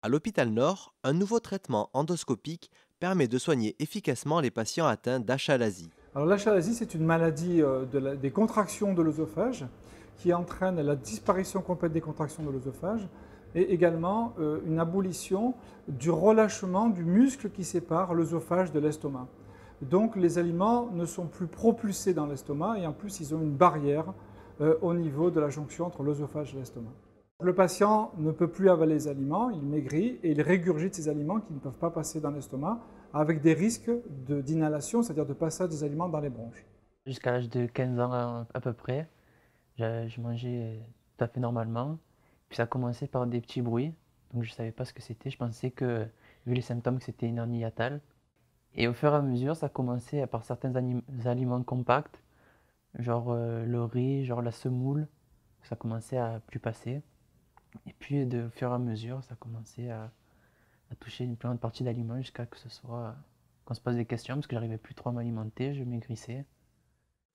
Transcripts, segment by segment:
À l'hôpital Nord, un nouveau traitement endoscopique permet de soigner efficacement les patients atteints d'achalasie. Alors l'achalasie, c'est une maladie des contractions de l'œsophage qui entraîne la disparition complète des contractions de l'œsophage et également une abolition du relâchement du muscle qui sépare l'œsophage de l'estomac. Donc les aliments ne sont plus propulsés dans l'estomac et en plus ils ont une barrière au niveau de la jonction entre l'œsophage et l'estomac. Le patient ne peut plus avaler les aliments, il maigrit et il régurgite ces aliments qui ne peuvent pas passer dans l'estomac avec des risques d'inhalation, c'est-à-dire de passage des aliments dans les bronches. Jusqu'à l'âge de 15 ans à peu près, je mangeais tout à fait normalement. Puis ça a commencé par des petits bruits, donc je ne savais pas ce que c'était. Je pensais que, vu les symptômes, que c'était une hernie hiatale. Et au fur et à mesure, ça a commencé par certains aliments compacts, genre le riz, genre la semoule. Ça commençait à plus passer. Et puis, au fur et à mesure, ça a commencé à toucher une plus grande partie d'aliments jusqu'à que ce soit qu'on se pose des questions parce que j'arrivais plus trop à m'alimenter, je maigrissais.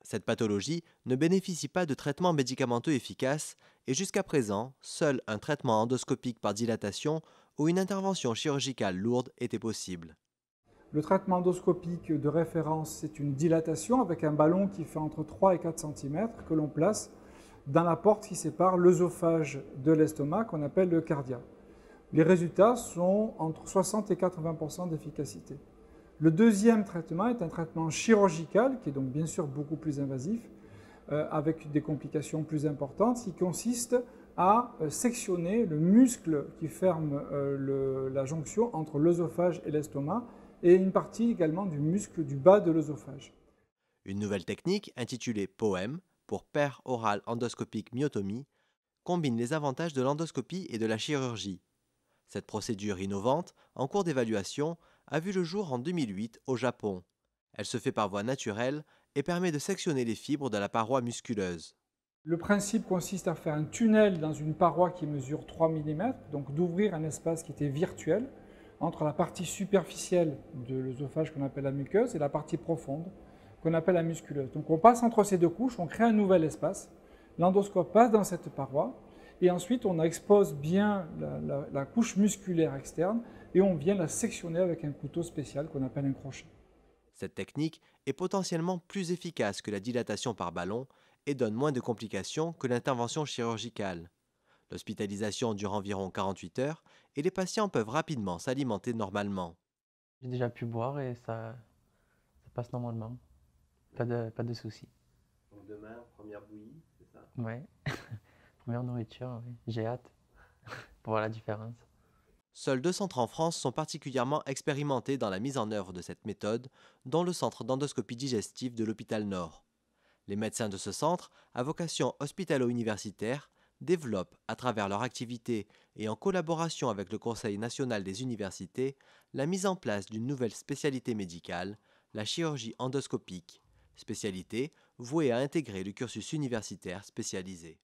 Cette pathologie ne bénéficie pas de traitement médicamenteux efficace et jusqu'à présent, seul un traitement endoscopique par dilatation ou une intervention chirurgicale lourde était possible. Le traitement endoscopique de référence, c'est une dilatation avec un ballon qui fait entre 3 et 4 cm que l'on place dans la porte qui sépare l'œsophage de l'estomac qu'on appelle le cardia. Les résultats sont entre 60 et 80% d'efficacité. Le deuxième traitement est un traitement chirurgical, qui est donc bien sûr beaucoup plus invasif, avec des complications plus importantes, qui consiste à sectionner le muscle qui ferme la jonction entre l'œsophage et l'estomac, et une partie également du muscle du bas de l'œsophage. Une nouvelle technique, intitulée POEM, pour per-oral endoscopique myotomie, combine les avantages de l'endoscopie et de la chirurgie. Cette procédure innovante, en cours d'évaluation, a vu le jour en 2008 au Japon. Elle se fait par voie naturelle et permet de sectionner les fibres de la paroi musculeuse. Le principe consiste à faire un tunnel dans une paroi qui mesure 3 mm, donc d'ouvrir un espace qui était virtuel entre la partie superficielle de l'œsophage qu'on appelle la muqueuse et la partie profonde qu'on appelle la musculeuse. Donc on passe entre ces deux couches, on crée un nouvel espace, l'endoscope passe dans cette paroi et ensuite on expose bien la couche musculaire externe et on vient la sectionner avec un couteau spécial qu'on appelle un crochet. Cette technique est potentiellement plus efficace que la dilatation par ballon et donne moins de complications que l'intervention chirurgicale. L'hospitalisation dure environ 48 heures et les patients peuvent rapidement s'alimenter normalement. J'ai déjà pu boire et ça passe normalement. Pas de soucis. Donc demain, première bouillie, c'est ça? Ouais. Première nourriture, oui. J'ai hâte pour voir la différence. Seuls 2 centres en France sont particulièrement expérimentés dans la mise en œuvre de cette méthode, dont le centre d'endoscopie digestive de l'hôpital Nord. Les médecins de ce centre, à vocation hospitalo-universitaire, développent, à travers leur activité et en collaboration avec le Conseil national des universités, la mise en place d'une nouvelle spécialité médicale, la chirurgie endoscopique, spécialité vouée à intégrer le cursus universitaire spécialisé.